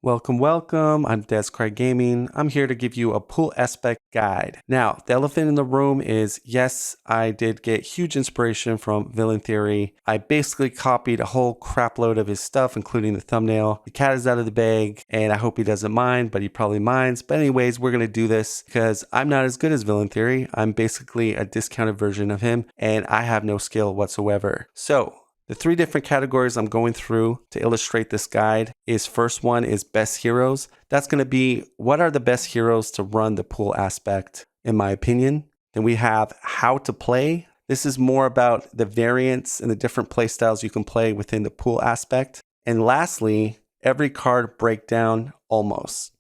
Welcome. I'm Des Craig Gaming. I'm here to give you a pool aspect guide. Now, the elephant in the room is, yes, I did get huge inspiration from Villain Theory. I basically copied a whole crap load of his stuff, including the thumbnail. The cat is out of the bag, and I hope he doesn't mind, but he probably minds. But anyways, we're going to do this because I'm not as good as Villain Theory. I'm basically a discounted version of him, and I have no skill whatsoever. So, the three different categories I'm going through to illustrate this guide is first one is best heroes. That's going to be what are the best heroes to run the pool aspect, in my opinion. Then we have how to play. This is more about the variants and the different play styles you can play within the pool aspect. And lastly, every card breakdown almost.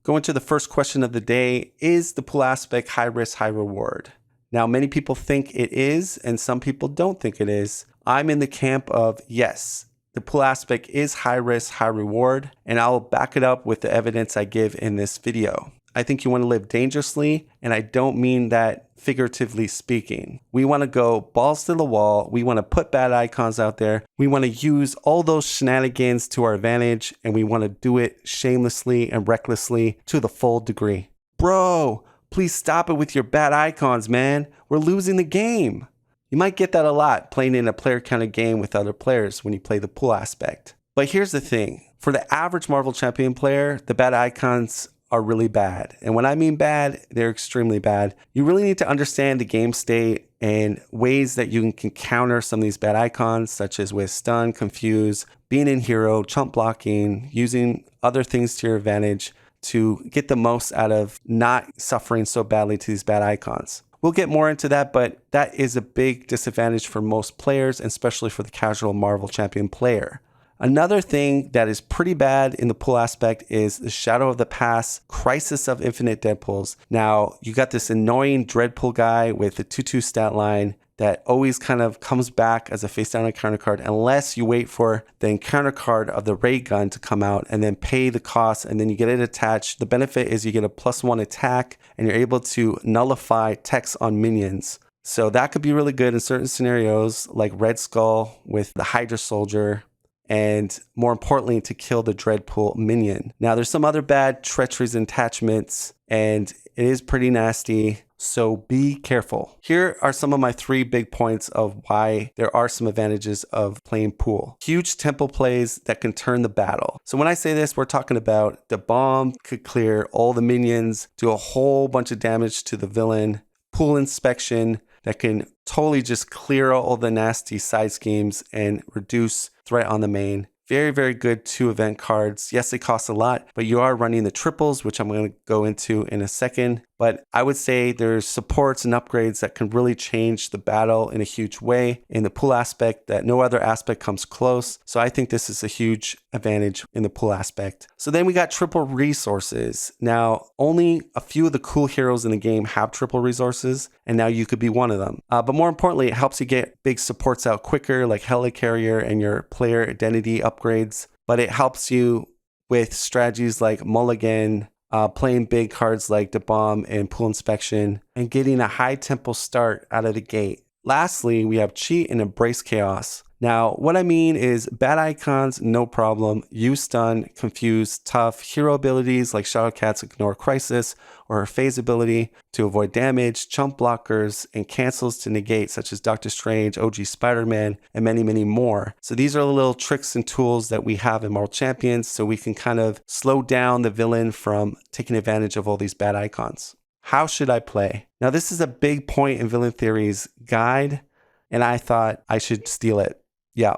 Going to the first question of the day, is the pool aspect high risk, high reward? Now, many people think it is, and some people don't think it is. I'm in the camp of yes, the pool aspect is high risk, high reward, and I'll back it up with the evidence I give in this video. I think you want to live dangerously, and I don't mean that figuratively speaking. We want to go balls to the wall. We want to put bad icons out there. We want to use all those shenanigans to our advantage, and we want to do it shamelessly and recklessly to the full degree. Bro, please stop it with your bad icons, man. We're losing the game. You might get that a lot playing in a player counted game with other players when you play the pool aspect. But here's the thing. For the average Marvel Champion player, the bad icons are really bad. And when I mean bad, they're extremely bad. You really need to understand the game state and ways that you can counter some of these bad icons, such as with stun, confuse, being in hero, chump blocking, using other things to your advantage to get the most out of not suffering so badly to these bad icons. We'll get more into that, but that is a big disadvantage for most players, and especially for the casual Marvel Champion player. Another thing that is pretty bad in the pool aspect is the Shadow of the Past Crisis of Infinite Deadpools. Now, you got this annoying Dreadpool guy with the 2/2 stat line that always kind of comes back as a face down encounter card unless you wait for the encounter card of the ray gun to come out and then pay the cost and then you get it attached. The benefit is you get a +1 attack and you're able to nullify text on minions. So that could be really good in certain scenarios like Red Skull with the Hydra Soldier, and more importantly to kill the Dreadpool minion. Now there's some other bad treacheries and attachments and it is pretty nasty. So be careful. Here are some of my 3 big points of why there are some advantages of playing pool. Huge tempo plays that can turn the battle. So when I say this, we're talking about the bomb could clear all the minions, do a whole bunch of damage to the villain. Pool inspection that can totally just clear all the nasty side schemes and reduce threat on the main. Very, very good 2 event cards. Yes, they cost a lot, but you are running the triples, which I'm going to go into in a second. But I would say there's supports and upgrades that can really change the battle in a huge way in the pool aspect that no other aspect comes close. So I think this is a huge advantage in the pool aspect. So then we got triple resources. Now, only a few of the cool heroes in the game have triple resources, and now you could be one of them. But more importantly, it helps you get big supports out quicker, like Helicarrier and your player identity upgrades. But it helps you with strategies like Mulligan, playing big cards like the bomb and pool inspection, and getting a high tempo start out of the gate. Lastly, we have cheat and embrace chaos. Now, what I mean is bad icons, no problem. Use stun, confuse, tough. Hero abilities like Shadowcat's ignore crisis or her phase ability to avoid damage, chump blockers, and cancels to negate, such as Doctor Strange, OG Spider-Man, and many, many more. So these are the little tricks and tools that we have in Marvel Champions so we can kind of slow down the villain from taking advantage of all these bad icons. How should I play? Now, this is a big point in Villain Theory's guide, and I thought I should steal it. Yeah,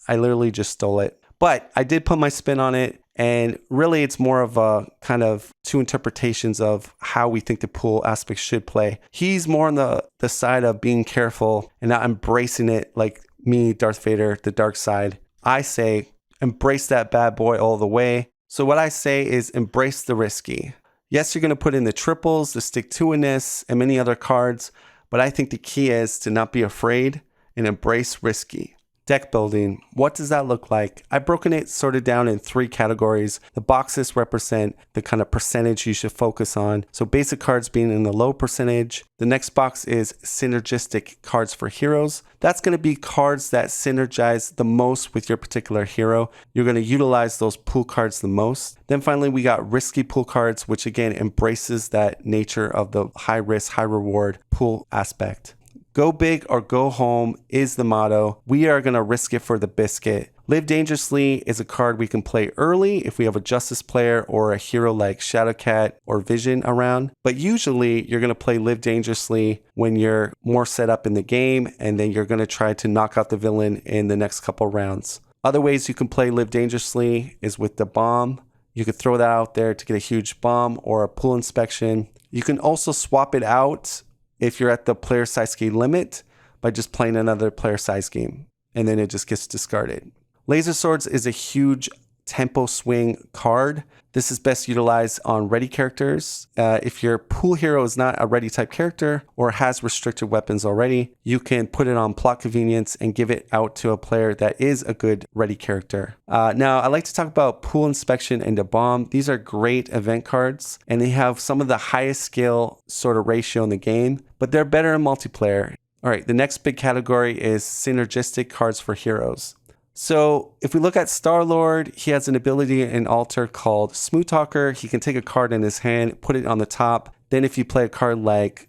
I literally just stole it. But I did put my spin on it, and really it's more of a kind of 2 interpretations of how we think the pool aspect should play. He's more on the side of being careful and not embracing it like me, Darth Vader, the dark side. I say embrace that bad boy all the way. So what I say is embrace the risky. Yes, you're going to put in the triples, the stick-to-itiveness, and many other cards, but I think the key is to not be afraid and embrace risky. Deck building. What does that look like? I've broken it sort of down in 3 categories. The boxes represent the kind of percentage you should focus on. So basic cards being in the low percentage. The next box is synergistic cards for heroes. That's going to be cards that synergize the most with your particular hero. You're going to utilize those pool cards the most. Then finally, we got risky pool cards, which again embraces that nature of the high risk, high reward pool aspect. Go big or go home is the motto. We are going to risk it for the biscuit. Live Dangerously is a card we can play early if we have a Justice player or a hero like Shadowcat or Vision around. But usually you're going to play Live Dangerously when you're more set up in the game, and then you're going to try to knock out the villain in the next couple rounds. Other ways you can play Live Dangerously is with the bomb. You could throw that out there to get a huge bomb or a pool inspection. You can also swap it out if you're at the player size game limit by just playing another player size game, and then it just gets discarded. Laser Swords is a huge tempo swing card. This is best utilized on ready characters. If your pool hero is not a ready type character or has restricted weapons already, you can put it on plot convenience and give it out to a player that is a good ready character. Now, I like to talk about pool inspection and the bomb. These are great event cards, and they have some of the highest skill sort of ratio in the game, but they're better in multiplayer. All right, the next big category is synergistic cards for heroes. So if we look at Star-Lord, he has an ability in Alter called Smooth Talker. He can take a card in his hand, put it on the top. Then if you play a card like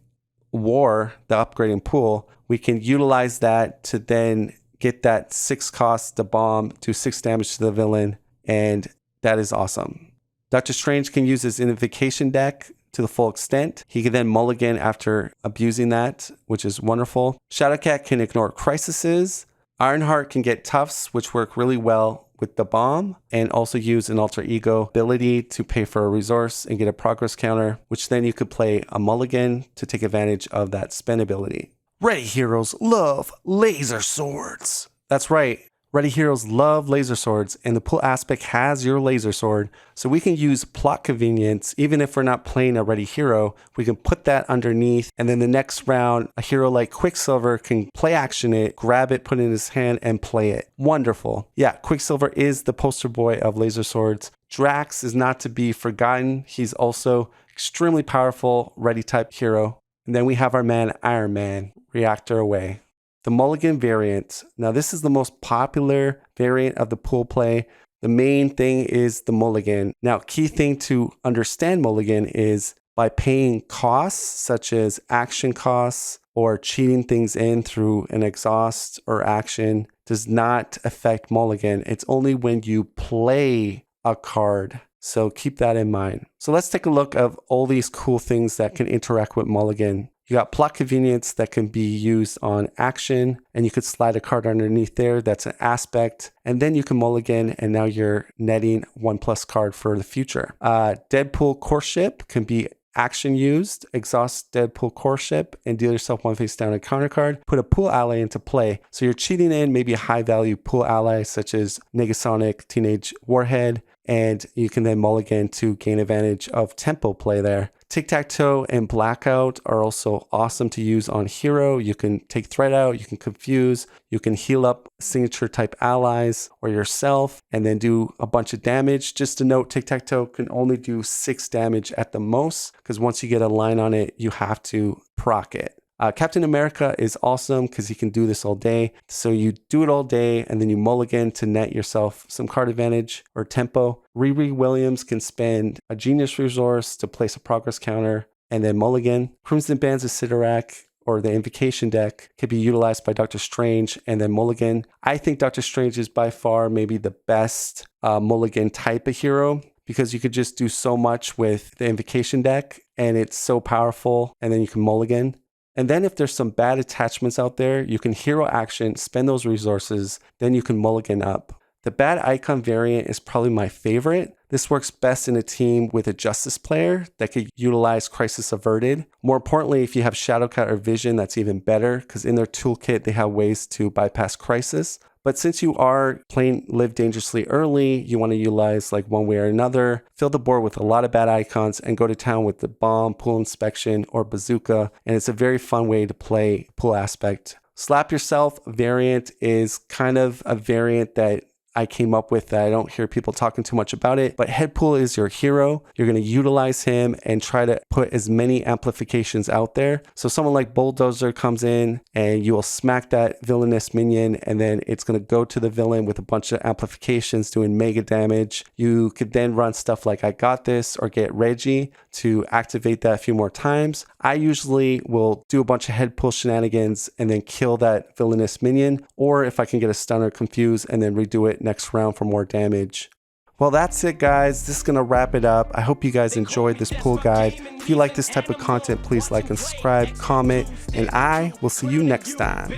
War, the upgrading pool, we can utilize that to then get that 6 cost, the bomb, do 6 damage to the villain, and that is awesome. Doctor Strange can use his Invocation deck to the full extent. He can then mulligan after abusing that, which is wonderful. Shadowcat can ignore crises. Ironheart can get Tufts, which work really well with the bomb, and also use an alter ego ability to pay for a resource and get a progress counter, which then you could play a mulligan to take advantage of that spend ability. Ready heroes love laser swords. That's right. Ready heroes love laser swords, and the pool aspect has your laser sword, so we can use plot convenience. Even if we're not playing a ready hero, we can put that underneath, and then the next round, a hero like Quicksilver can play action it, grab it, put it in his hand, and play it. Wonderful. Yeah, Quicksilver is the poster boy of laser swords. Drax is not to be forgotten. He's also extremely powerful ready type hero. And then we have our man Iron Man, reactor away. The Mulligan variant. Now, this is the most popular variant of the pool play. The main thing is the Mulligan. Now, key thing to understand Mulligan is by paying costs such as action costs or cheating things in through an exhaust or action does not affect Mulligan. It's only when you play a card. So keep that in mind. So let's take a look at all these cool things that can interact with Mulligan. You got plot convenience that can be used on action, and you could slide a card underneath there. That's an aspect. And then you can mulligan, and now you're netting 1+ card for the future. Deadpool Core Ship can be action used. Exhaust Deadpool Core Ship and deal yourself 1 face down a counter card. Put a pool ally into play. So you're cheating in maybe a high value pool ally such as Negasonic Teenage Warhead, and you can then mulligan to gain advantage of tempo play there. Tic-Tac-Toe and Blackout are also awesome to use on hero. You can take threat out, you can confuse, you can heal up signature type allies or yourself and then do a bunch of damage. Just to note, Tic-Tac-Toe can only do 6 damage at the most, because once you get a line on it, you have to proc it. Captain America is awesome because he can do this all day. So you do it all day and then you mulligan to net yourself some card advantage or tempo. Riri Williams can spend a genius resource to place a progress counter and then mulligan. Crimson Bands of Sidorak or the Invocation deck can be utilized by Doctor Strange and then mulligan. I think Doctor Strange is by far maybe the best mulligan type of hero, because you could just do so much with the Invocation deck and it's so powerful, and then you can mulligan. And then if there's some bad attachments out there, you can hero action, spend those resources, then you can mulligan up. The bad icon variant is probably my favorite. This works best in a team with a Justice player that could utilize Crisis Averted. More importantly, if you have Shadowcat or Vision, that's even better, because in their toolkit, they have ways to bypass Crisis. But since you are playing Live Dangerously early, you want to utilize like one way or another, fill the board with a lot of bad icons and go to town with the bomb, pool inspection, or bazooka. And it's a very fun way to play pool aspect Slap Yourself variant is kind of a variant that I came up with that I don't hear people talking too much about it, but Headpool is your hero. You're going to utilize him and try to put as many amplifications out there. So someone like Bulldozer comes in and you will smack that villainous minion, and then it's going to go to the villain with a bunch of amplifications doing mega damage. You could then run stuff like I Got This or Get Reggie to activate that a few more times. I usually will do a bunch of Headpool shenanigans and then kill that villainous minion, or if I can get a stunner, confuse, and then redo it next round for more damage. Well, that's it, guys. This is going to wrap it up. I hope you guys enjoyed this pool guide. If you like this type of content, please like and subscribe, comment, and I will see you next time.